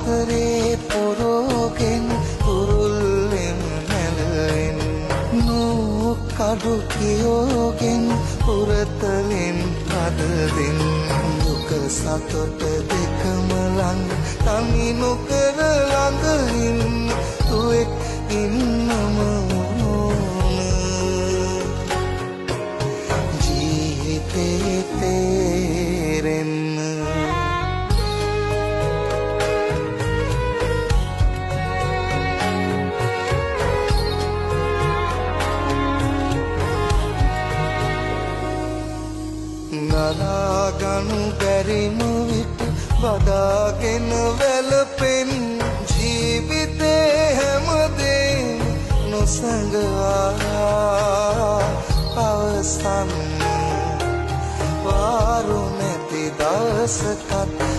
ආදරේ පොරෝගෙන් උරුල්ලෙන් නැලෙන් නූකඩු කියෝගෙන් පුරතලෙන් පදදෙන් දුක සතුට දෙකම ළඟ තනි නොකර ළඟින් තුෙක් ඉන්නම ඕන ජීවිතේ තේරෙන්න ගලාගනු බැරිම විට බදාගෙන වැළපෙන් ජීවිතේ හැමදේම නොසඟවා අවසන් වාරු නැති දවසකත්